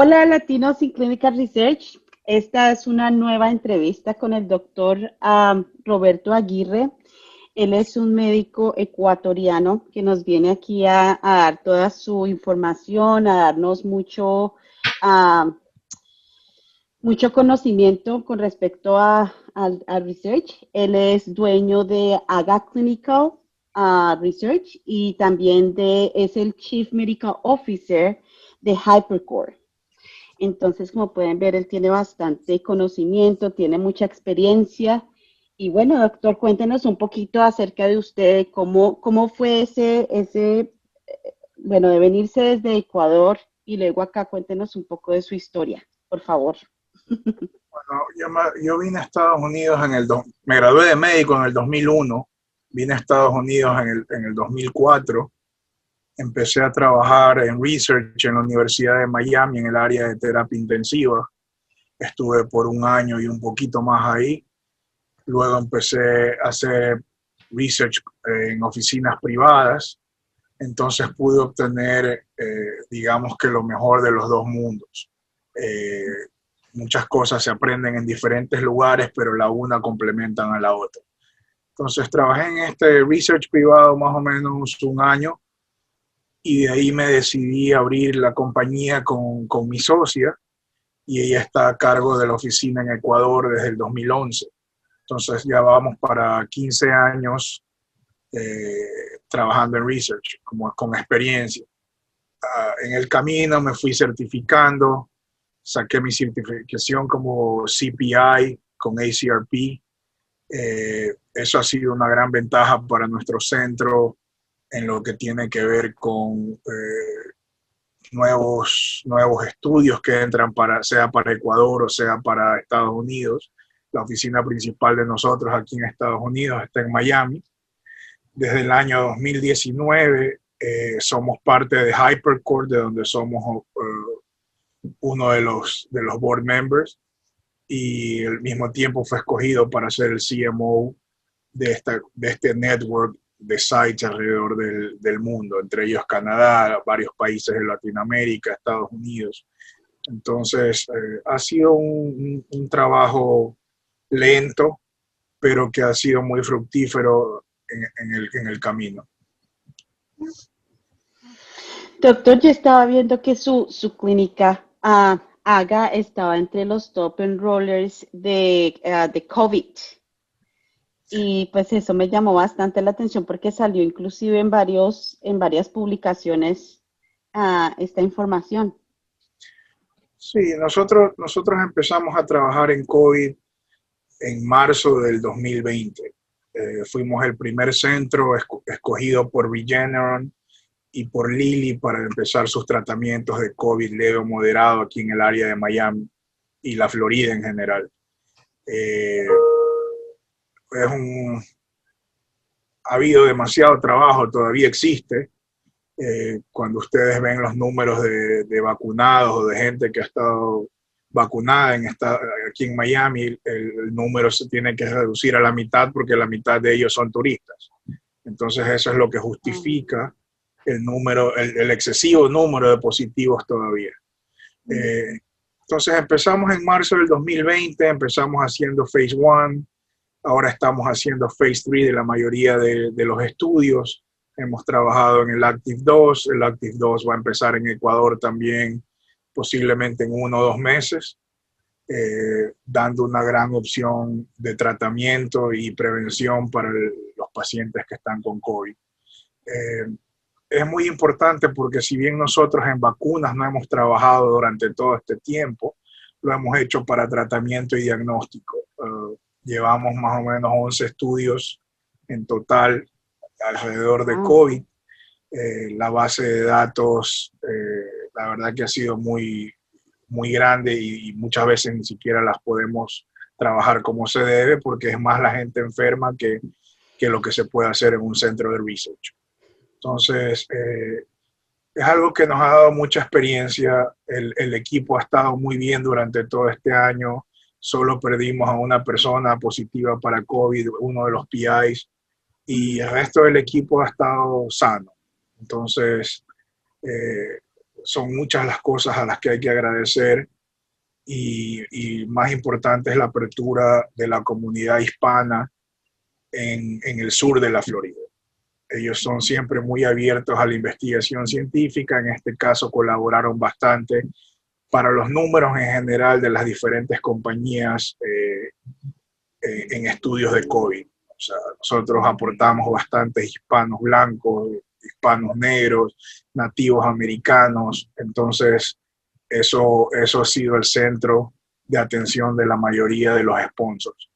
Hola, Latinos in Clinical Research. Esta es una nueva entrevista con el doctor Roberto Aguirre. Él es un médico ecuatoriano que nos viene aquí a dar toda su información, a darnos ah, mucho conocimiento con respecto al research. Él es dueño de AGA Clinical Research y también es el Chief Medical Officer de Hypercore. Entonces, como pueden ver, él tiene bastante conocimiento, tiene mucha experiencia. Y bueno, doctor, cuéntenos un poquito acerca de usted, cómo fue bueno, de venirse desde Ecuador y luego acá, cuéntenos un poco de su historia, por favor. Bueno, yo vine a Estados Unidos me gradué de médico en el 2001, vine a Estados Unidos en el 2004, empecé a trabajar en research en la Universidad de Miami en el área de terapia intensiva, estuve por un año y un poquito más ahí, luego empecé a hacer research en oficinas privadas, entonces pude obtener, digamos que lo mejor de los dos mundos. Eh, Muchas cosas se aprenden en diferentes lugares, pero la una complementan a la otra. Entonces trabajé en este research privado más o menos un año y de ahí me decidí a abrir la compañía con mi socia y ella está a cargo de la oficina en Ecuador desde el 2011. Entonces ya vamos para 15 años trabajando en research, como con experiencia. En el camino me fui certificando, saqué mi certificación como CPI con ACRP. Eso ha sido una gran ventaja para nuestro centro en lo que tiene que ver con nuevos estudios que entran sea para Ecuador o sea para Estados Unidos. La oficina principal de nosotros aquí en Estados Unidos está en Miami. Desde el año 2019 somos parte de Hypercore, de donde somos uno de los board members, y al mismo tiempo fue escogido para ser el CMO de este network de sites alrededor del mundo, entre ellos Canadá, varios países de Latinoamérica, Estados Unidos. Entonces, ha sido un trabajo lento, pero que ha sido muy fructífero en el camino. Doctor, yo estaba viendo que su clínica AGA estaba entre los top enrollers de COVID. Y pues eso me llamó bastante la atención porque salió inclusive en varias publicaciones esta información. Sí, nosotros empezamos a trabajar en COVID en marzo del 2020. Fuimos el primer centro escogido por Regeneron y por Lilly para empezar sus tratamientos de COVID leve o moderado aquí en el área de Miami y la Florida en general. Eh, ha habido demasiado trabajo, todavía existe. Cuando ustedes ven los números de vacunados o de gente que ha estado vacunada aquí en Miami, el número se tiene que reducir a la mitad porque la mitad de ellos son turistas. Entonces eso es lo que justifica el excesivo número de positivos todavía. Entonces empezamos en marzo del 2020, empezamos haciendo Phase 1, ahora estamos haciendo Phase 3 de la mayoría de los estudios. Hemos trabajado en el Active 2 va a empezar en Ecuador también posiblemente en 1 o 2 meses, dando una gran opción de tratamiento y prevención para los pacientes que están con COVID. Es muy importante porque si bien nosotros en vacunas no hemos trabajado durante todo este tiempo, lo hemos hecho para tratamiento y diagnóstico. Llevamos más o menos 11 estudios en total alrededor de COVID. La base de datos, la verdad que ha sido muy grande y muchas veces ni siquiera las podemos trabajar como se debe porque es más la gente enferma que lo que se puede hacer en un centro de research. Entonces, es algo que nos ha dado mucha experiencia. El equipo ha estado muy bien durante todo este año. Solo perdimos a una persona positiva para COVID, uno de los PIs, y el resto del equipo ha estado sano. Entonces, son muchas las cosas a las que hay que agradecer y más importante es la apertura de la comunidad hispana en el sur de la Florida. Ellos son siempre muy abiertos a la investigación científica, en este caso colaboraron bastante para los números en general de las diferentes compañías en estudios de COVID. O sea, nosotros aportamos bastantes hispanos blancos, hispanos negros, nativos americanos, entonces eso ha sido el centro de atención de la mayoría de los sponsors.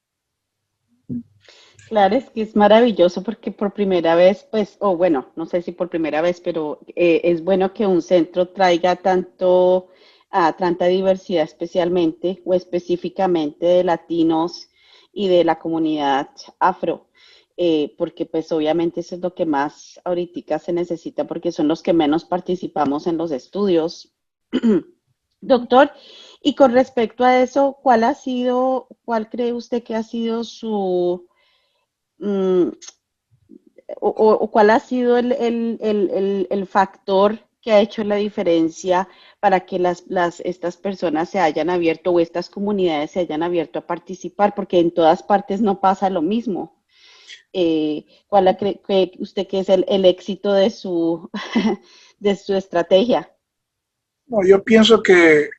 Claro, es que es maravilloso porque por primera vez, pues, o bueno, no sé si por primera vez, pero es bueno que un centro traiga tanta diversidad especialmente o específicamente de latinos y de la comunidad afro, porque pues obviamente eso es lo que más ahorita se necesita porque son los que menos participamos en los estudios. Doctor, y con respecto a eso, cuál cree usted que ha sido mm, o cuál ha sido el factor que ha hecho la diferencia para que estas personas se hayan abierto o estas comunidades se hayan abierto a participar? Porque en todas partes no pasa lo mismo. ¿Cree usted que es el éxito de de su estrategia? No, yo pienso que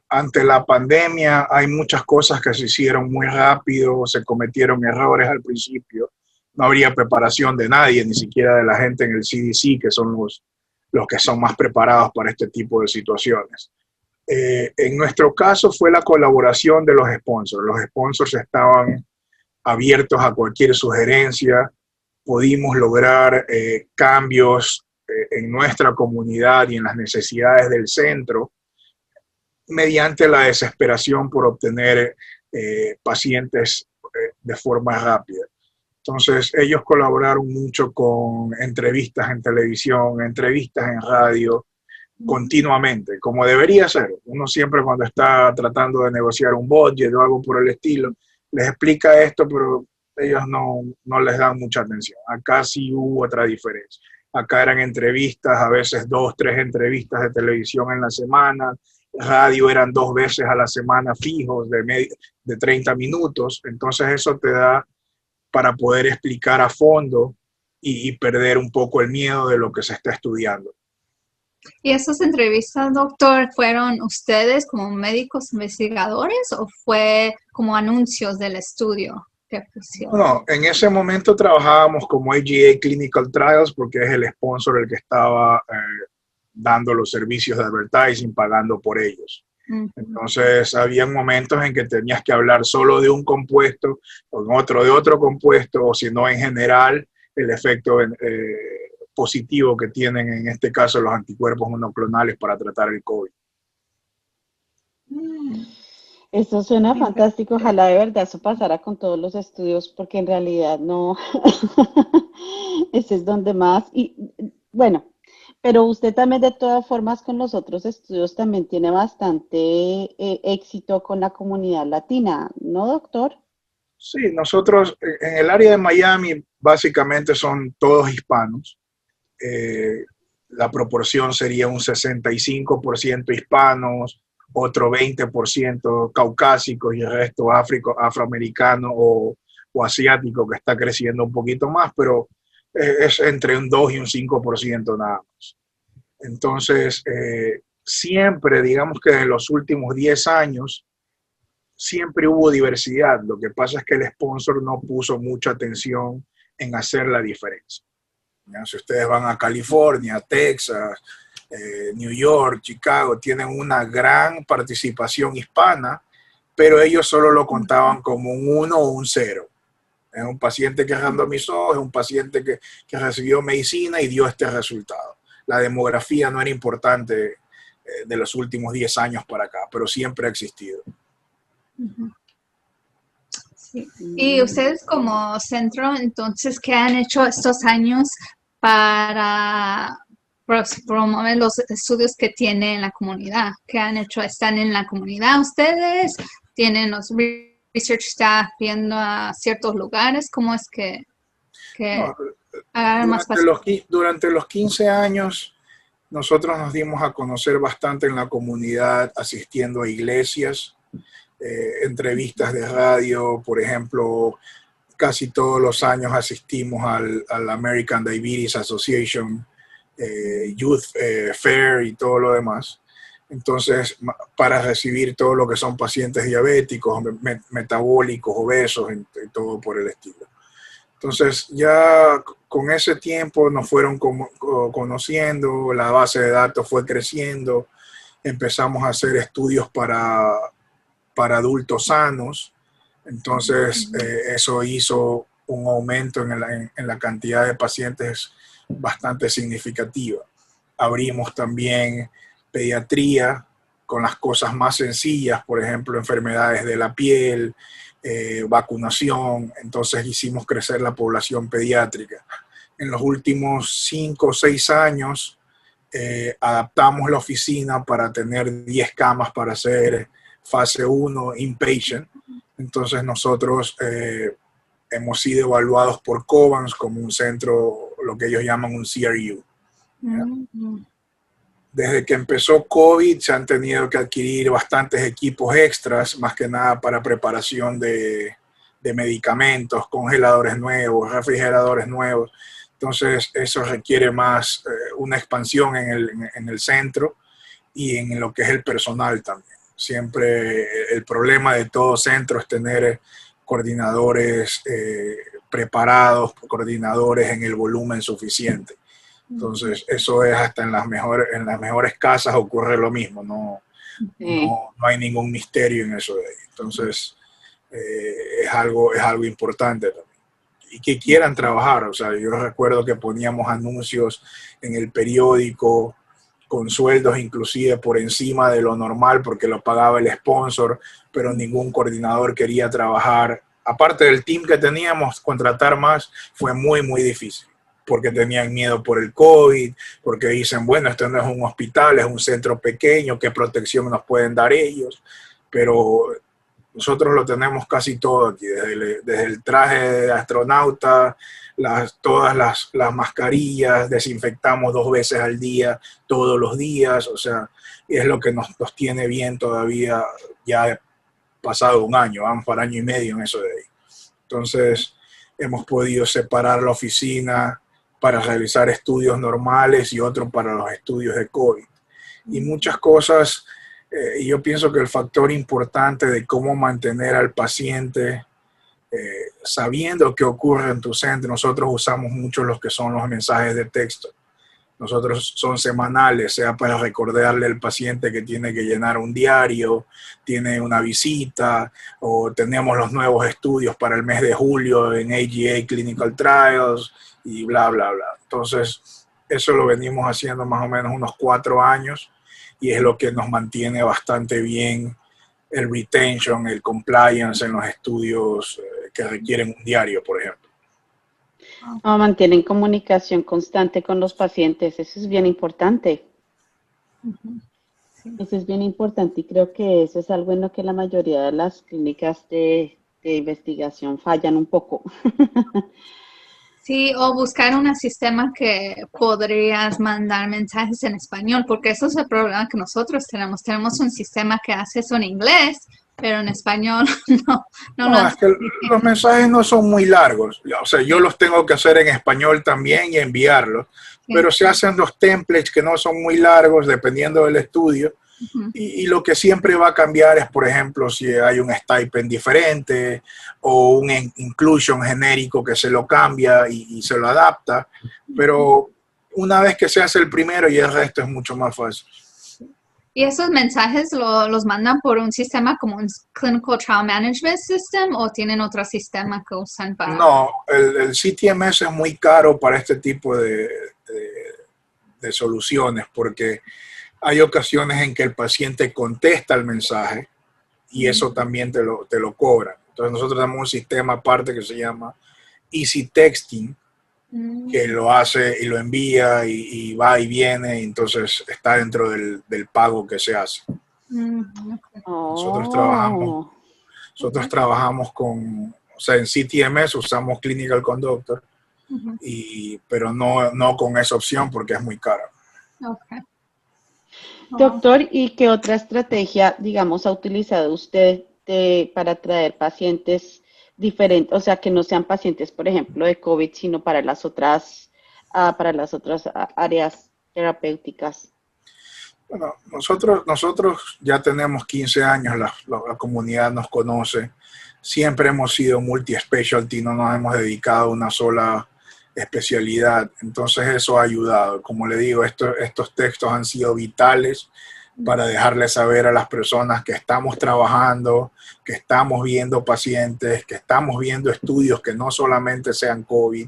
ante la pandemia hay muchas cosas que se hicieron muy rápido, se cometieron errores al principio, no habría preparación de nadie, ni siquiera de la gente en el CDC, que son los que son más preparados para este tipo de situaciones. En nuestro caso fue la colaboración de los sponsors. Los sponsors estaban abiertos a cualquier sugerencia, pudimos lograr cambios en nuestra comunidad y en las necesidades del centro mediante la desesperación por obtener pacientes de forma rápida. Entonces, ellos colaboraron mucho con entrevistas en televisión, entrevistas en radio, continuamente, como debería ser. Uno siempre cuando está tratando de negociar un budget o algo por el estilo, les explica esto, pero ellos no les dan mucha atención. Acá sí hubo otra diferencia. Acá eran entrevistas, a veces 2, 3 entrevistas de televisión en la semana, radio eran 2 veces a la semana fijos de 30 minutos, entonces eso te da para poder explicar a fondo y perder un poco el miedo de lo que se está estudiando. ¿Y esas entrevistas, doctor, fueron ustedes como médicos investigadores o fue como anuncios del estudio que pusieron? No, en ese momento trabajábamos como AGA Clinical Trials porque es el sponsor el que estaba dando los servicios de advertising, pagando por ellos. Entonces, había momentos en que tenías que hablar solo de un compuesto, con otro de otro compuesto, o si no, en general, el efecto positivo que tienen, en este caso, los anticuerpos monoclonales para tratar el COVID. Eso suena fantástico. Ojalá de verdad eso pasara con todos los estudios, porque en realidad no. Ese es donde más. Y bueno, pero usted también de todas formas con los otros estudios también tiene bastante éxito con la comunidad latina, ¿no, doctor? Sí, nosotros en el área de Miami básicamente son todos hispanos. La proporción sería un 65% hispanos, otro 20% caucásicos y el resto afroamericano o asiático, que está creciendo un poquito más, pero es entre un 2 y un 5% nada más. Entonces, siempre, digamos que en los últimos 10 años, siempre hubo diversidad. Lo que pasa es que el sponsor no puso mucha atención en hacer la diferencia. ¿Ya? Si ustedes van a California, Texas, New York, Chicago, tienen una gran participación hispana, pero ellos solo lo contaban como un 1 o un 0. Es un paciente que randomizó, es un paciente que recibió medicina y dio este resultado. La demografía no era importante de los últimos 10 años para acá, pero siempre ha existido. Sí. Y ustedes como centro, entonces, ¿qué han hecho estos años para promover los estudios que tiene en la comunidad? ¿Qué han hecho? ¿Están en la comunidad ustedes? ¿Tienen los research staff viendo a ciertos lugares? ¿Cómo es que No, hagan más fácil? durante los 15 años nosotros nos dimos a conocer bastante en la comunidad, asistiendo a iglesias, entrevistas de radio, por ejemplo, casi todos los años asistimos al American Diabetes Association, Youth Fair y todo lo demás. Entonces, para recibir todo lo que son pacientes diabéticos, metabólicos, obesos, y todo por el estilo. Entonces, ya con ese tiempo nos fueron conociendo, la base de datos fue creciendo, empezamos a hacer estudios para adultos sanos. Entonces, eso hizo un aumento en la cantidad de pacientes bastante significativa. Abrimos también pediatría con las cosas más sencillas, por ejemplo, enfermedades de la piel, vacunación. Entonces hicimos crecer la población pediátrica. En los últimos 5 o 6 años adaptamos la oficina para tener 10 camas para hacer fase 1 inpatient. Entonces nosotros hemos sido evaluados por Covance como un centro, lo que ellos llaman un CRU. Desde que empezó COVID se han tenido que adquirir bastantes equipos extras, más que nada para preparación de medicamentos, congeladores nuevos, refrigeradores nuevos. Entonces eso requiere más una expansión en el centro y en lo que es el personal también. Siempre el problema de todo centro es tener coordinadores preparados, coordinadores en el volumen suficiente. Entonces, eso es hasta en las mejores casas ocurre lo mismo, no hay ningún misterio en eso de ahí. Entonces, es algo importante también. Y que quieran trabajar, o sea, yo recuerdo que poníamos anuncios en el periódico con sueldos inclusive por encima de lo normal porque lo pagaba el sponsor, pero ningún coordinador quería trabajar. Aparte del team que teníamos, contratar más fue muy, muy difícil, porque tenían miedo por el COVID, porque dicen, bueno, esto no es un hospital, es un centro pequeño, ¿qué protección nos pueden dar ellos? Pero nosotros lo tenemos casi todo aquí, desde el traje de astronauta, todas las mascarillas, desinfectamos 2 veces al día, todos los días, o sea, es lo que nos tiene bien todavía, ya pasado un año, vamos para año y medio en eso de ahí. Entonces, hemos podido separar la oficina para realizar estudios normales y otro para los estudios de COVID. Y muchas cosas, y yo pienso que el factor importante de cómo mantener al paciente sabiendo qué ocurre en tu centro, nosotros usamos mucho los que son los mensajes de texto. Nosotros son semanales, sea para recordarle al paciente que tiene que llenar un diario, tiene una visita, o tenemos los nuevos estudios para el mes de julio en AGA Clinical Trials y bla, bla, bla. Entonces, eso lo venimos haciendo más o menos unos 4 años y es lo que nos mantiene bastante bien el retention, el compliance en los estudios que requieren un diario, por ejemplo. Mantienen comunicación constante con los pacientes, eso es bien importante. Sí. Eso es bien importante y creo que eso es algo en lo que la mayoría de las clínicas de investigación fallan un poco. Sí, o buscar un sistema que podrías mandar mensajes en español, porque eso es el problema que nosotros tenemos. Tenemos un sistema que hace eso en inglés, pero en español no. Es que los mensajes no son muy largos. O sea, yo los tengo que hacer en español también y enviarlos, sí. Pero se hacen los templates que no son muy largos dependiendo del estudio. Y lo que siempre va a cambiar es, por ejemplo, si hay un stipend diferente o un inclusion genérico que se lo cambia y se lo adapta. Pero una vez que se hace el primero y el resto es mucho más fácil. ¿Y esos mensajes los mandan por un sistema como un Clinical Trial Management System o tienen otro sistema que usan para...? No, el CTMS es muy caro para este tipo de soluciones porque hay ocasiones en que el paciente contesta el mensaje y eso también te lo cobran. Entonces nosotros tenemos un sistema aparte que se llama Easy Texting, que lo hace y lo envía y va y viene, y entonces está dentro del pago que se hace. Nosotros trabajamos con, o sea, en CTMS usamos Clinical Conductor, pero no con esa opción porque es muy cara. Okay. Doctor, ¿y qué otra estrategia, digamos, ha utilizado usted para traer pacientes diferentes, o sea, que no sean pacientes, por ejemplo, de COVID, sino para las otras áreas terapéuticas? Bueno, nosotros ya tenemos 15 años, la comunidad nos conoce, siempre hemos sido multi-specialty, no nos hemos dedicado a una sola especialidad, entonces eso ha ayudado. Como le digo, estos textos han sido vitales para dejarles saber a las personas que estamos trabajando, que estamos viendo pacientes, que estamos viendo estudios que no solamente sean COVID,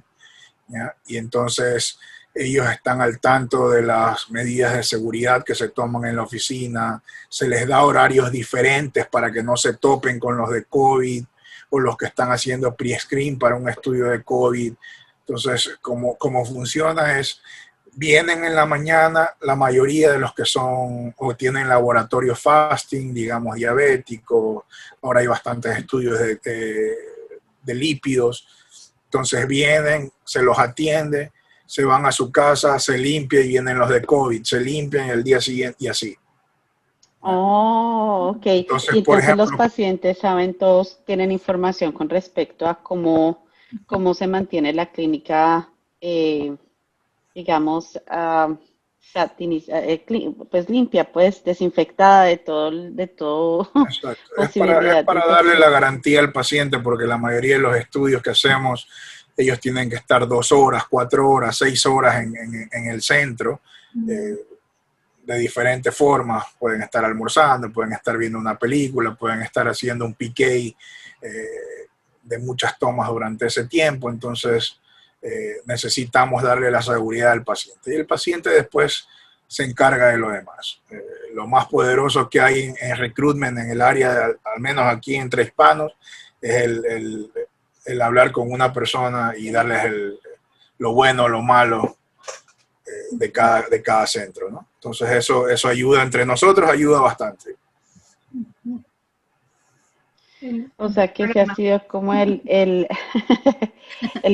¿ya? Y entonces ellos están al tanto de las medidas de seguridad que se toman en la oficina, se les da horarios diferentes para que no se topen con los de COVID o los que están haciendo pre-screen para un estudio de COVID. Entonces, como funciona es, vienen en la mañana la mayoría de los que son o tienen laboratorio fasting, digamos diabético, ahora hay bastantes estudios de lípidos, entonces vienen, se los atiende, se van a su casa, se limpia y vienen los de COVID, se limpian el día siguiente y así. Oh, ok. Entonces, Y por entonces los ejemplo, pacientes saben, todos tienen información con respecto a cómo se mantiene la clínica, digamos, pues limpia, pues desinfectada de todo exacto, es posibilidad de para darle la infección. garantía al paciente porque la mayoría de los estudios que hacemos, ellos tienen que estar 2 horas, 4 horas, 6 horas en el centro. Eh, de diferentes formas, pueden estar almorzando, pueden estar viendo una película, pueden estar haciendo un PK de muchas tomas durante ese tiempo, entonces necesitamos darle la seguridad al paciente y el paciente después se encarga de lo demás. Lo más poderoso que hay en recruitment en el área, al menos aquí entre hispanos, es el hablar con una persona y darles lo bueno, lo malo de cada centro, ¿no? Entonces eso ayuda entre nosotros, ayuda bastante. O sea que ese ha sido como el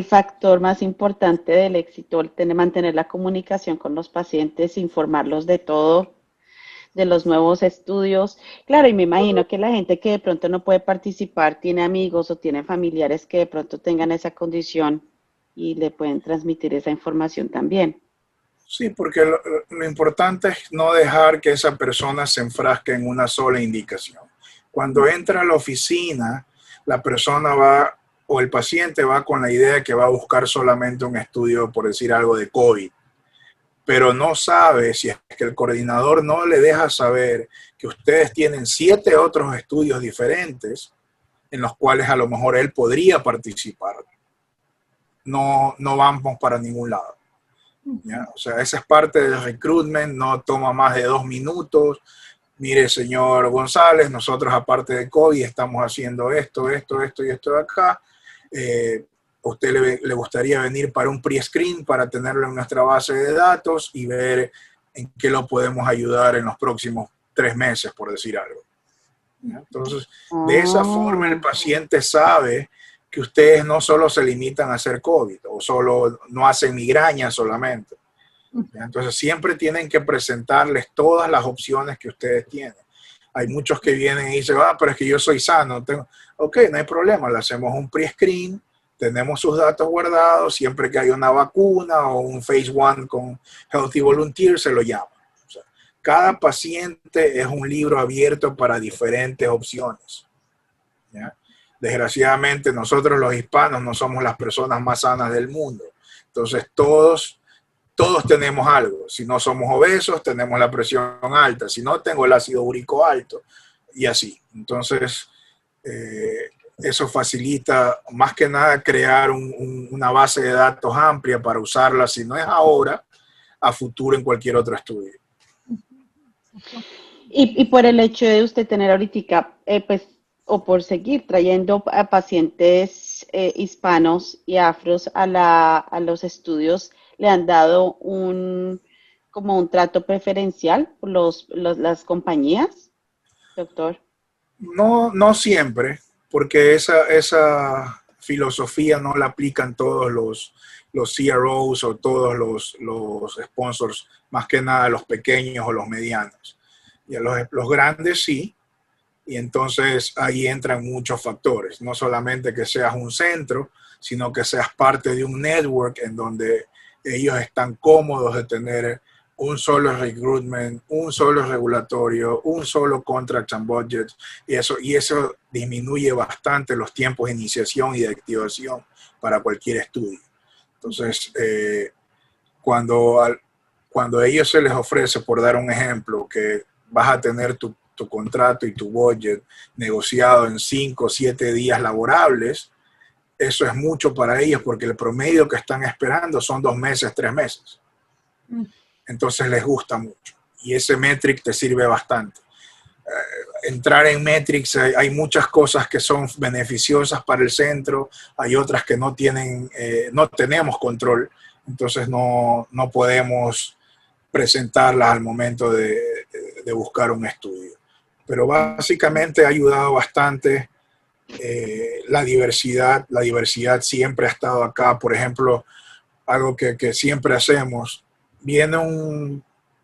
factor más importante del éxito, mantener la comunicación con los pacientes, informarlos de todo, de los nuevos estudios. Claro, y me imagino que la gente que de pronto no puede participar, tiene amigos o tiene familiares que de pronto tengan esa condición y le pueden transmitir esa información también. Sí, porque lo importante es no dejar que esa persona se enfrasque en una sola indicación. Cuando entra a la oficina, la persona va o el paciente va con la idea de que va a buscar solamente un estudio, por decir algo, de COVID, pero no sabe si es que el coordinador no le deja saber que ustedes tienen 7 otros estudios diferentes en los cuales a lo mejor él podría participar. No vamos para ningún lado. ¿Ya? O sea, esa es parte del recruitment, no toma más de 2 minutos. Mire, señor González, nosotros aparte de COVID estamos haciendo esto y esto de acá. ¿A usted le gustaría venir para un pre-screen para tenerlo en nuestra base de datos y ver en qué lo podemos ayudar en los próximos 3 meses, por decir algo? ¿Ya? Entonces, de esa forma el paciente sabe que ustedes no solo se limitan a hacer COVID o solo no hacen migraña solamente. ¿Ya? Entonces siempre tienen que presentarles todas las opciones que ustedes tienen. Hay muchos que vienen y dicen, pero es que yo soy sano. Ok, no hay problema, le hacemos un pre-screen, tenemos sus datos guardados, siempre que haya una vacuna o un phase 1 con Healthy Volunteer se lo llama. O sea, cada paciente es un libro abierto para diferentes opciones. ¿Ya? Desgraciadamente nosotros los hispanos no somos las personas más sanas del mundo. Entonces todos tenemos algo. Si no somos obesos, tenemos la presión alta. Si no, tengo el ácido úrico alto. Y así. Entonces, eso facilita más que nada crear una base de datos amplia para usarla, si no es ahora, a futuro en cualquier otro estudio. Y por el hecho de usted tener ahorita, pues, o por seguir trayendo a pacientes hispanos y afros a los estudios, ¿le han dado como un trato preferencial por las compañías, doctor? No siempre, porque filosofía no la aplican todos los CROs o todos los sponsors, más que nada los pequeños o los medianos. Y a los grandes sí, y entonces ahí entran muchos factores, no solamente que seas un centro, sino que seas parte de un network en donde ellos están cómodos de tener un solo recruitment, un solo regulatorio, un solo contract and budget, y eso disminuye bastante los tiempos de iniciación y de activación para cualquier estudio. Entonces, cuando a ellos se les ofrece, por dar un ejemplo, que vas a tener tu contrato y tu budget negociado en 5 o 7 días laborables, eso es mucho para ellos porque el promedio que están esperando son 2 meses, 3 meses. Entonces les gusta mucho y ese metric te sirve bastante. Entrar en metrics, hay muchas cosas que son beneficiosas para el centro, hay otras que no tenemos control, entonces no podemos presentarlas al momento de buscar un estudio. Pero básicamente ha ayudado bastante la diversidad siempre ha estado acá. Por ejemplo, algo que siempre hacemos, viene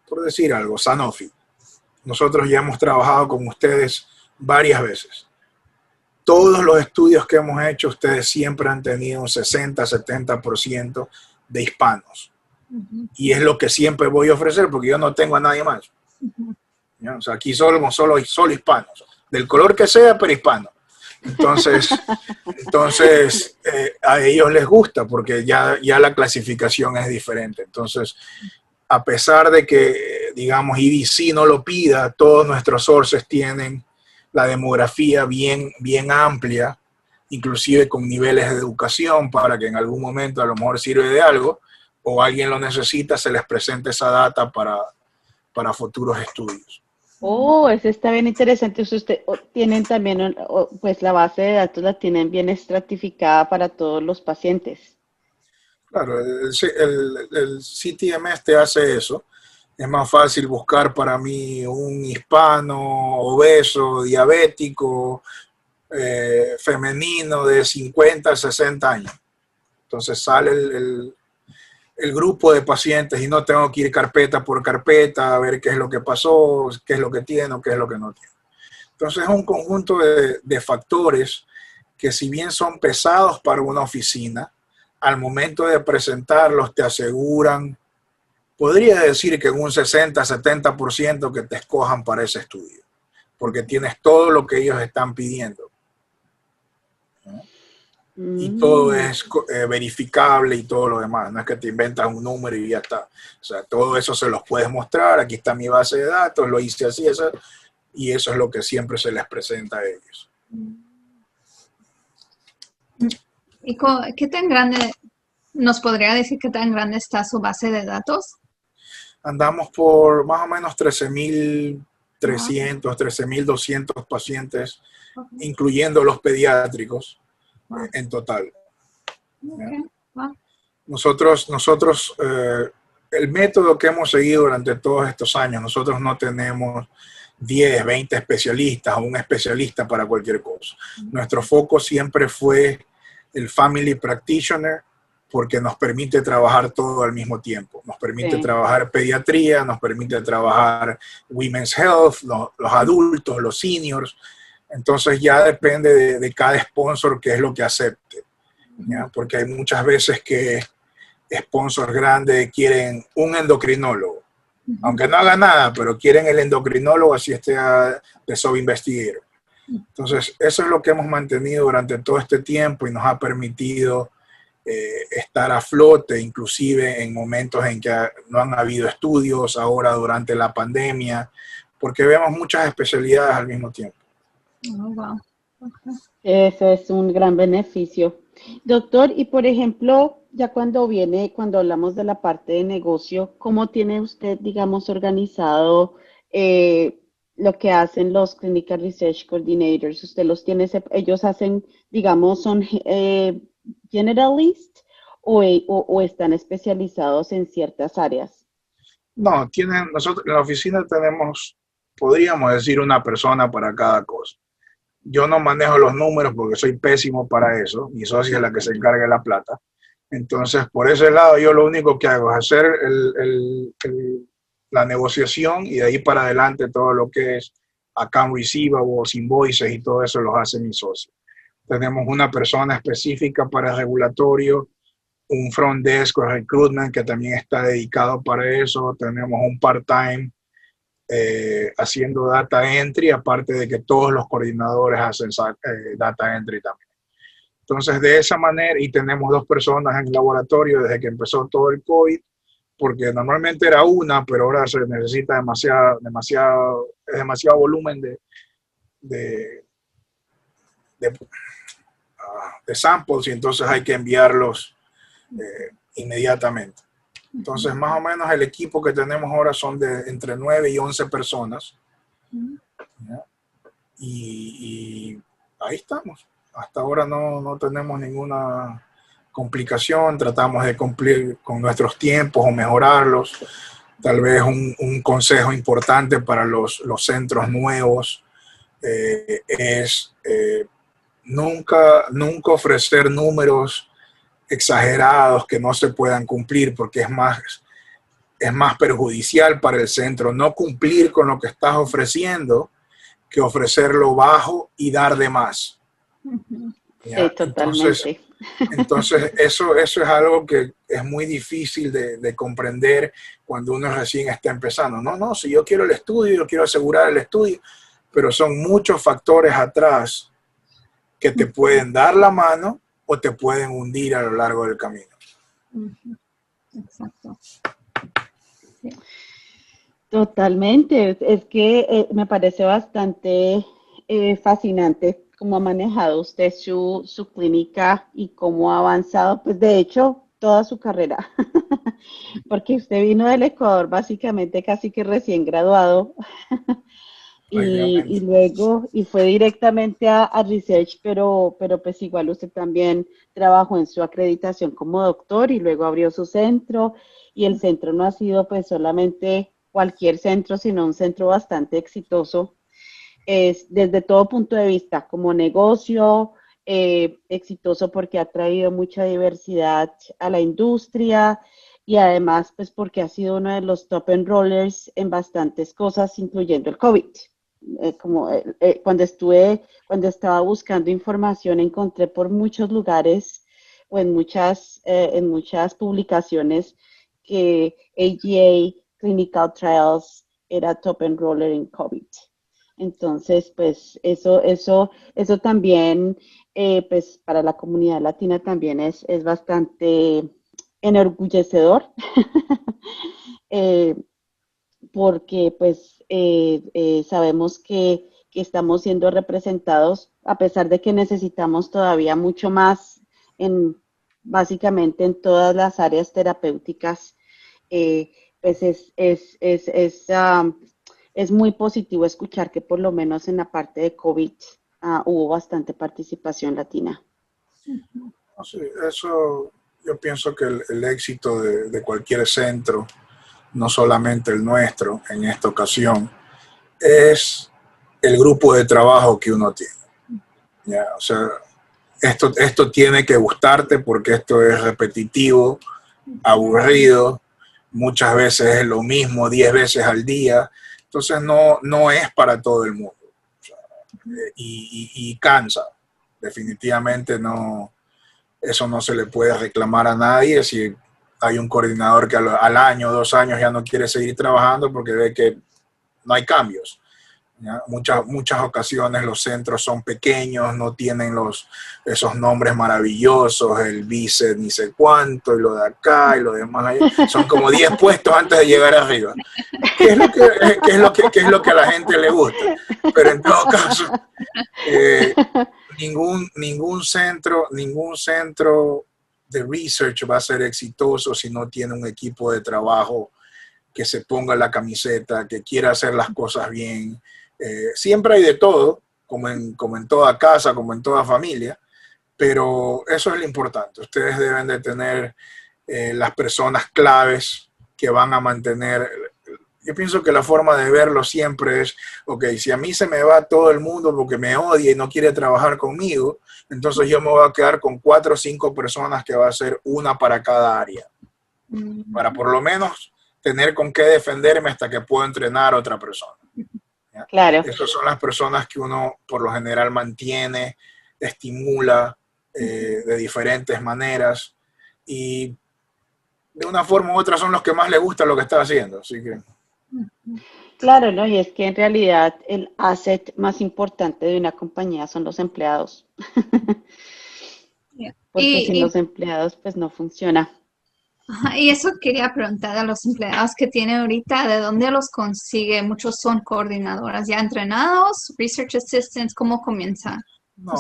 por decir algo, Sanofi. Nosotros ya hemos trabajado con ustedes varias veces. Todos los estudios que hemos hecho, ustedes siempre han tenido un 60-70% de hispanos. Y es lo que siempre voy a ofrecer porque yo no tengo a nadie más. O sea, aquí solo hispanos, del color que sea, pero hispanos. Entonces a ellos les gusta porque ya la clasificación es diferente. Entonces, a pesar de que, digamos, EDC no lo pida, todos nuestros sources tienen la demografía bien amplia, inclusive con niveles de educación para que en algún momento a lo mejor sirve de algo o alguien lo necesita, se les presente esa data para futuros estudios. Oh, eso está bien interesante. Ustedes tienen también, pues la base de datos la tienen bien estratificada para todos los pacientes. Claro, el CTMS te hace eso. Es más fácil buscar para mí un hispano, obeso, diabético, femenino de 50 a 60 años. Entonces sale el grupo de pacientes y no tengo que ir carpeta por carpeta a ver qué es lo que pasó, qué es lo que tiene o qué es lo que no tiene. Entonces es un conjunto de factores que si bien son pesados para una oficina, al momento de presentarlos te aseguran, podría decir que en un 60-70% que te escojan para ese estudio, porque tienes todo lo que ellos están pidiendo. Y todo es verificable y todo lo demás. No es que te inventas un número y ya está. O sea, todo eso se los puedes mostrar. Aquí está mi base de datos, lo hice así, eso, y eso es lo que siempre se les presenta a ellos. ¿Y qué tan grande, nos podría decir qué tan grande está su base de datos? Andamos por más o menos 13.300, 13.200 pacientes, incluyendo los pediátricos. En total. Okay. Wow. Nosotros el método que hemos seguido durante todos estos años, nosotros no tenemos 10, 20 especialistas o un especialista para cualquier cosa. Nuestro foco siempre fue el family practitioner porque nos permite trabajar todo al mismo tiempo. Nos permite trabajar pediatría, nos permite trabajar women's health, los adultos, los seniors. Entonces ya depende de cada sponsor qué es lo que acepte, ¿ya? Porque hay muchas veces que sponsors grandes quieren un endocrinólogo, aunque no haga nada, pero quieren el endocrinólogo así esté de sub-investigator. Entonces eso es lo que hemos mantenido durante todo este tiempo y nos ha permitido estar a flote, inclusive en momentos en que no han habido estudios, ahora durante la pandemia, porque vemos muchas especialidades al mismo tiempo. Oh, wow. Okay. Eso es un gran beneficio. Doctor, y por ejemplo, ya cuando hablamos de la parte de negocio, ¿cómo tiene usted, digamos, organizado lo que hacen los Clinical Research Coordinators? ¿Usted los tiene, ellos hacen, digamos, son generalist o están especializados en ciertas áreas? No, nosotros en la oficina tenemos, podríamos decir, una persona para cada cosa. Yo no manejo los números porque soy pésimo para eso. Mi socia es la que se encarga de la plata. Entonces, por ese lado, yo lo único que hago es hacer la negociación y de ahí para adelante todo lo que es account receivables, invoices y todo eso los hace mi socio. Tenemos una persona específica para el regulatorio, un front desk o recruitment que también está dedicado para eso. Tenemos un part-time haciendo data entry, aparte de que todos los coordinadores hacen data entry también. Entonces, de esa manera, y tenemos 2 personas en el laboratorio desde que empezó todo el COVID, porque normalmente era una, pero ahora se necesita demasiado volumen de samples y entonces hay que enviarlos inmediatamente. Entonces, más o menos el equipo que tenemos ahora son de entre 9 y 11 personas. ¿Ya? Y ahí estamos. Hasta ahora no tenemos ninguna complicación. Tratamos de cumplir con nuestros tiempos o mejorarlos. Tal vez un consejo importante para los centros nuevos es nunca ofrecer números exagerados que no se puedan cumplir, porque es más perjudicial para el centro no cumplir con lo que estás ofreciendo que ofrecerlo bajo y dar de más. Sí, totalmente. Entonces eso es algo que es muy difícil de comprender cuando uno recién está empezando. No, si yo quiero el estudio, yo quiero asegurar el estudio, pero son muchos factores atrás que te pueden dar la mano o te pueden hundir a lo largo del camino. Exacto. Sí. Totalmente. Es que me parece bastante fascinante cómo ha manejado usted su clínica y cómo ha avanzado, pues de hecho, toda su carrera. Porque usted vino del Ecuador básicamente casi que recién graduado. Y luego, y fue directamente a Research, pero pues igual usted también trabajó en su acreditación como doctor y luego abrió su centro, y el centro no ha sido pues solamente cualquier centro, sino un centro bastante exitoso, desde todo punto de vista, como negocio, exitoso porque ha traído mucha diversidad a la industria, y además pues porque ha sido uno de los top enrollers en bastantes cosas, incluyendo el COVID. Cuando estaba buscando información, encontré por muchos lugares o en muchas publicaciones que AGA Clinical Trials era top enroller en COVID. Entonces, pues eso también, pues para la comunidad latina también es bastante enorgullecedor. Porque pues sabemos que estamos siendo representados, a pesar de que necesitamos todavía mucho más básicamente en todas las áreas terapéuticas, pues es muy positivo escuchar que por lo menos en la parte de COVID hubo bastante participación latina. Sí, eso yo pienso que el éxito de cualquier centro, no solamente el nuestro en esta ocasión, es el grupo de trabajo que uno tiene. ¿Ya? O sea, esto tiene que gustarte porque esto es repetitivo, aburrido, muchas veces es lo mismo 10 veces al día, entonces no es para todo el mundo. O sea, y cansa, definitivamente no, eso no se le puede reclamar a nadie si hay un coordinador que al año, 2 años ya no quiere seguir trabajando porque ve que no hay cambios. ¿Ya? Muchas ocasiones los centros son pequeños, no tienen esos nombres maravillosos, el vice ni sé cuánto, y lo de acá y lo demás. Son como 10 puestos antes de llegar arriba. ¿Qué es lo que a la gente le gusta? Pero en todo caso, ningún centro de research va a ser exitoso si no tiene un equipo de trabajo que se ponga la camiseta, que quiera hacer las cosas bien. Siempre hay de todo, como en toda casa, como en toda familia, pero eso es lo importante. Ustedes deben de tener las personas claves que van a mantener Yo pienso que la forma de verlo siempre es, ok, si a mí se me va todo el mundo porque me odia y no quiere trabajar conmigo, entonces yo me voy a quedar con 4 o 5 personas que va a ser una para cada área, para por lo menos tener con qué defenderme hasta que puedo entrenar a otra persona. ¿Ya? Claro. Esas son las personas que uno por lo general mantiene, estimula de diferentes maneras y de una forma u otra son los que más les gusta lo que está haciendo. Así que... Claro, ¿no? Y es que en realidad el asset más importante de una compañía son los empleados. Yeah. Porque sin los empleados, pues no funciona. Y eso quería preguntar a los empleados que tiene ahorita, ¿de dónde los consigue? Muchos son coordinadoras ya entrenados, research assistants, ¿cómo comienza? No,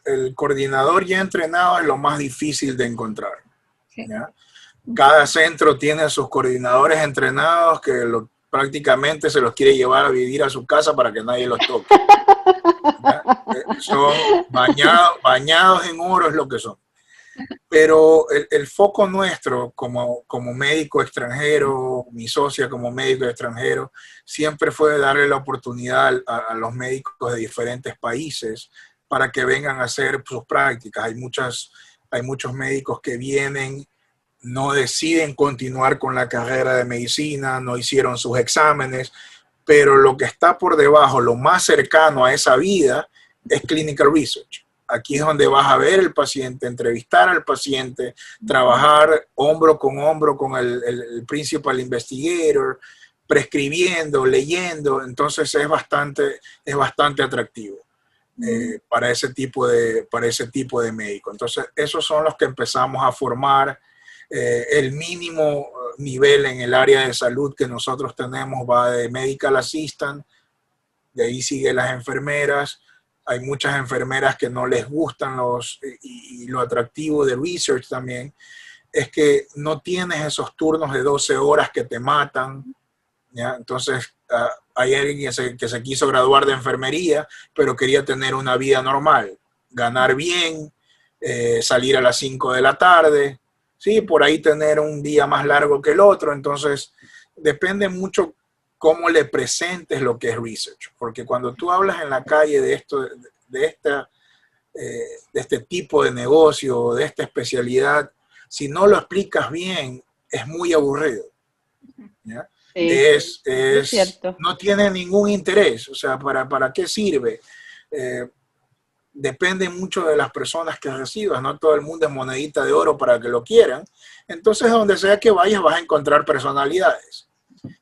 el coordinador ya entrenado es lo más difícil de encontrar. Okay. ¿Ya? Cada centro tiene sus coordinadores entrenados que prácticamente se los quiere llevar a vivir a su casa para que nadie los toque. Son bañados en oro, es lo que son. Pero el foco nuestro como médico extranjero, mi socia como médico extranjero, siempre fue darle la oportunidad a los médicos de diferentes países para que vengan a hacer sus prácticas. Hay muchos médicos que vienen, no deciden continuar con la carrera de medicina, no hicieron sus exámenes, pero lo que está por debajo, lo más cercano a esa vida, es clinical research. Aquí es donde vas a ver el paciente, entrevistar al paciente, trabajar hombro con el principal investigator, prescribiendo, leyendo. Entonces es bastante atractivo para ese tipo de médico. Entonces esos son los que empezamos a formar. El mínimo nivel en el área de salud que nosotros tenemos va de medical assistant, de ahí sigue las enfermeras. Hay muchas enfermeras que no les gustan y lo atractivo de research también es que no tienes esos turnos de 12 horas que te matan, ¿ya? Entonces hay alguien que se quiso graduar de enfermería, pero quería tener una vida normal, ganar bien, salir a las 5 de la tarde, ¿sí? Por ahí tener un día más largo que el otro. Entonces depende mucho cómo le presentes lo que es research, porque cuando tú hablas en la calle de este tipo de negocio, de esta especialidad, si no lo explicas bien, es muy aburrido, ¿ya? Sí, es cierto. No tiene ningún interés, o sea, ¿para qué sirve? Depende mucho de las personas que recibas, no todo el mundo es monedita de oro para que lo quieran, entonces donde sea que vayas vas a encontrar personalidades.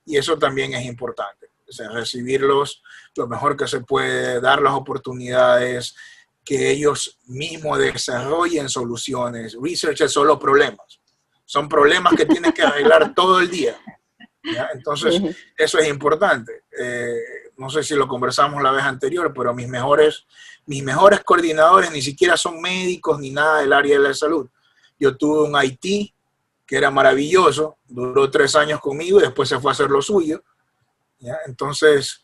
Y eso también es importante, o sea, recibirlos lo mejor que se puede, dar las oportunidades, que ellos mismos desarrollen soluciones. Research es solo problemas, son problemas que tienes que arreglar todo el día, ¿ya? Entonces, eso es importante. No sé si lo conversamos la vez anterior, pero mis mejores coordinadores ni siquiera son médicos ni nada del área de la salud. Yo tuve un IT que era maravilloso, duró 3 años conmigo y después se fue a hacer lo suyo, ¿ya? Entonces,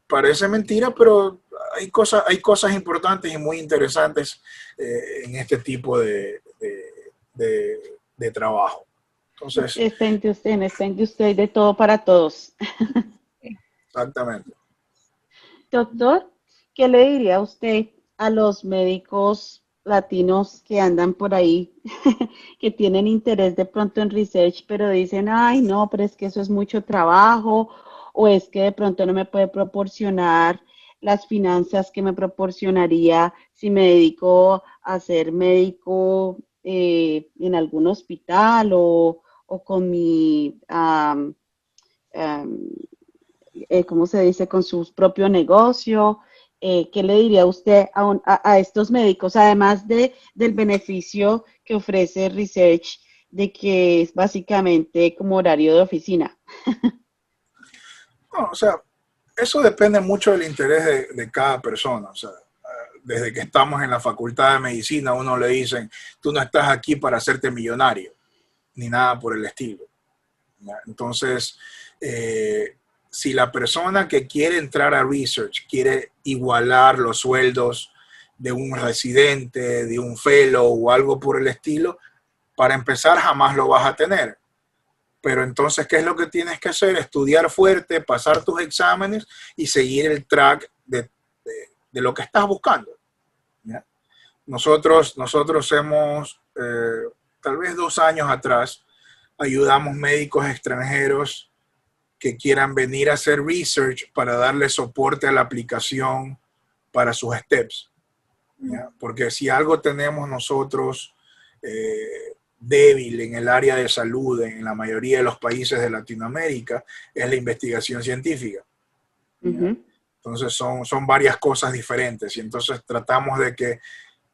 parece mentira, pero hay cosas importantes y muy interesantes en este tipo de trabajo. Entonces, está entre usted de todo para todos. Exactamente. Doctor, ¿qué le diría usted a los médicos latinos que andan por ahí, que tienen interés de pronto en research, pero dicen, ay, no, pero es que eso es mucho trabajo, o es que de pronto no me puede proporcionar las finanzas que me proporcionaría si me dedico a ser médico en algún hospital o con mi, ¿cómo se dice?, con su propio negocio? ¿Qué le diría usted a estos médicos, además del beneficio que ofrece Research, de que es básicamente como horario de oficina? No, o sea, eso depende mucho del interés de cada persona. O sea, desde que estamos en la facultad de medicina, a uno le dicen, tú no estás aquí para hacerte millonario, ni nada por el estilo, ¿ya? Entonces, si la persona que quiere entrar a research quiere igualar los sueldos de un residente, de un fellow o algo por el estilo, para empezar jamás lo vas a tener. pero entonces, ¿qué es lo que tienes que hacer? Estudiar fuerte, pasar tus exámenes y seguir el track de lo que estás buscando. ¿Ya? Nosotros hemos, tal vez 2 años atrás, ayudamos médicos extranjeros que quieran venir a hacer research para darle soporte a la aplicación para sus steps. ¿Ya? Porque si algo tenemos nosotros débil en el área de salud en la mayoría de los países de Latinoamérica es la investigación científica. Uh-huh. Entonces son varias cosas diferentes y entonces tratamos de que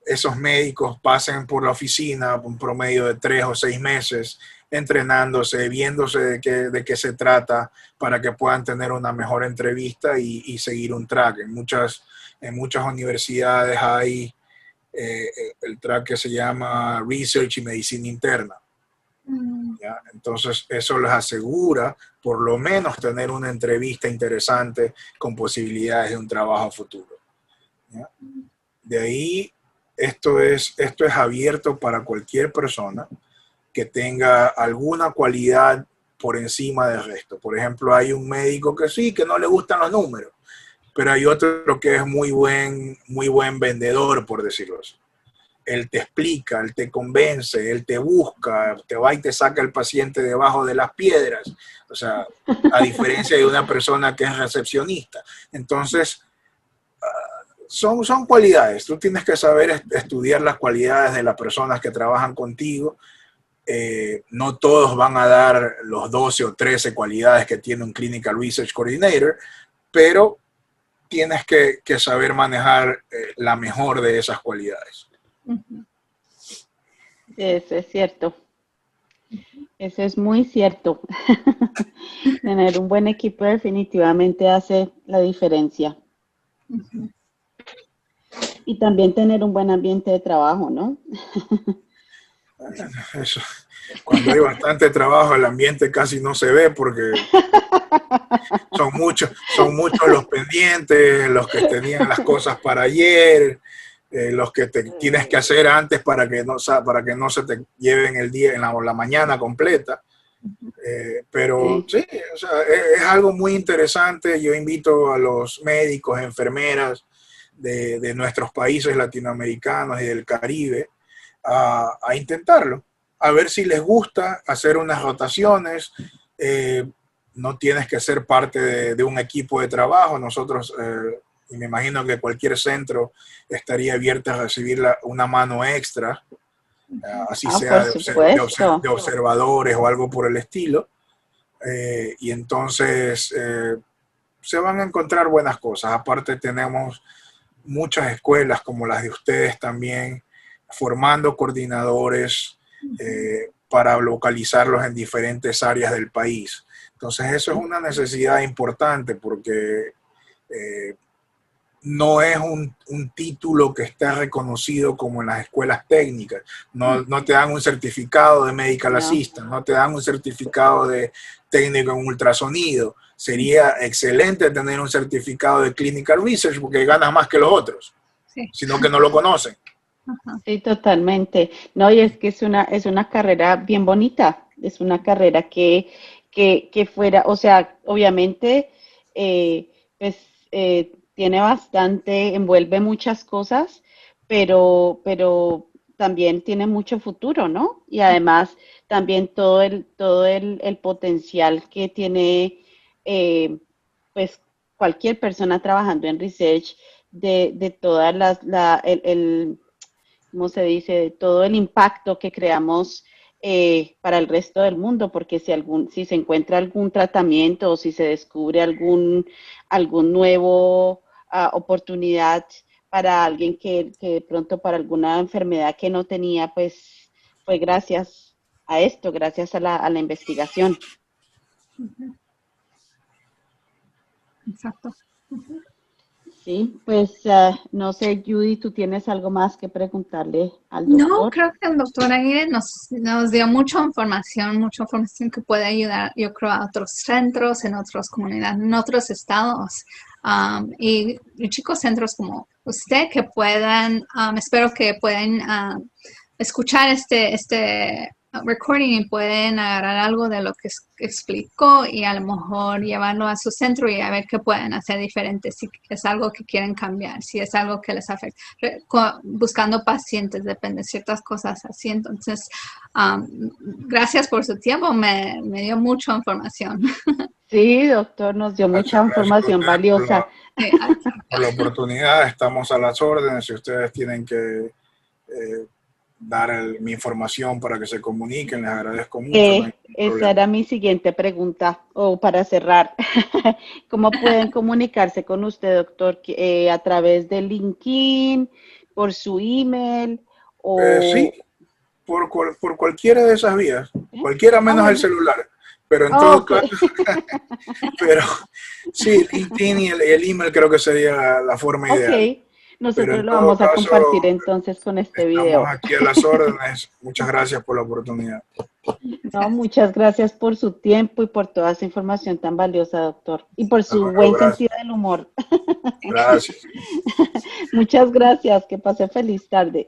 esos médicos pasen por la oficina un promedio de 3 o 6 meses entrenándose, viéndose de qué se trata para que puedan tener una mejor entrevista y seguir un track. En muchas universidades hay el track que se llama Research y Medicina Interna. ¿Ya? Entonces eso les asegura por lo menos tener una entrevista interesante con posibilidades de un trabajo futuro. ¿Ya? De ahí esto es abierto para cualquier persona que tenga alguna cualidad por encima del resto. Por ejemplo, hay un médico que no le gustan los números, pero hay otro que es muy buen vendedor, por decirlo así. Él te explica, él te convence, él te busca, te va y te saca el paciente debajo de las piedras. O sea, a diferencia de una persona que es recepcionista. Entonces, son cualidades. Tú tienes que saber estudiar las cualidades de las personas que trabajan contigo. No todos van a dar los 12 o 13 cualidades que tiene un Clinical Research Coordinator, pero tienes que saber manejar la mejor de esas cualidades. Eso es cierto. Eso es muy cierto. Tener un buen equipo definitivamente hace la diferencia. Y también tener un buen ambiente de trabajo, ¿no? Eso. Cuando hay bastante trabajo, el ambiente casi no se ve porque son muchos los pendientes, los que tenían las cosas para ayer, los que te tienes que hacer antes para que no se te lleven el día en la mañana completa. Pero sí, o sea, es algo muy interesante. Yo invito a los médicos, enfermeras de nuestros países latinoamericanos y del Caribe a intentarlo, a ver si les gusta hacer unas rotaciones. No tienes que ser parte de un equipo de trabajo. Nosotros, y me imagino que cualquier centro estaría abierto a recibir una mano extra, así sea de observadores o algo por el estilo. Y entonces se van a encontrar buenas cosas. Aparte tenemos muchas escuelas como las de ustedes también, formando coordinadores para localizarlos en diferentes áreas del país. Entonces eso es una necesidad importante porque no es un título que esté reconocido como en las escuelas técnicas. No te dan un certificado de medical assistant, no te dan un certificado de técnico en ultrasonido. Sería excelente tener un certificado de clinical research porque ganas más que los otros, sino que no lo conocen. Sí, totalmente. No, y es que es una carrera bien bonita. Es una carrera que fuera, o sea, obviamente, tiene bastante, envuelve muchas cosas, pero también tiene mucho futuro, ¿no? Y además también todo el potencial que tiene, pues, cualquier persona trabajando en research de todas ¿cómo se dice? De todo el impacto que creamos para el resto del mundo, porque si se encuentra algún tratamiento o si se descubre algún nuevo oportunidad para alguien que de pronto para alguna enfermedad que no tenía, pues fue gracias a esto, gracias a la investigación. Exacto. Sí, pues no sé, Judy, ¿tú tienes algo más que preguntarle al doctor? No, creo que el doctor Aguirre nos dio mucha información que puede ayudar, yo creo, a otros centros, en otras comunidades, en otros estados. Y chicos centros como usted que puedan, espero que puedan escuchar este recording y pueden agarrar algo de lo que explicó y a lo mejor llevarlo a su centro y a ver qué pueden hacer diferente, si es algo que quieren cambiar, si es algo que les afecta. Buscando pacientes, depende de ciertas cosas así. Entonces, gracias por su tiempo, me dio mucha información. Sí, doctor, nos dio mucha información valiosa. Por la oportunidad, estamos a las órdenes. Si ustedes tienen que dar mi información para que se comuniquen, les agradezco mucho. No hay esa era mi siguiente pregunta, o para cerrar. ¿Cómo pueden comunicarse con usted, doctor? ¿A través de LinkedIn, por su email? Sí, por cualquiera de esas vías, cualquiera menos el celular. Pero en todo caso, pero sí, LinkedIn y el email creo que sería la forma ideal. Nosotros lo vamos a compartir entonces con este video. Estamos aquí a las órdenes. Muchas gracias por la oportunidad. No, muchas gracias por su tiempo y por toda esa información tan valiosa, doctor. Y por su buen sentido del humor. Gracias. Muchas gracias. Que pase feliz tarde.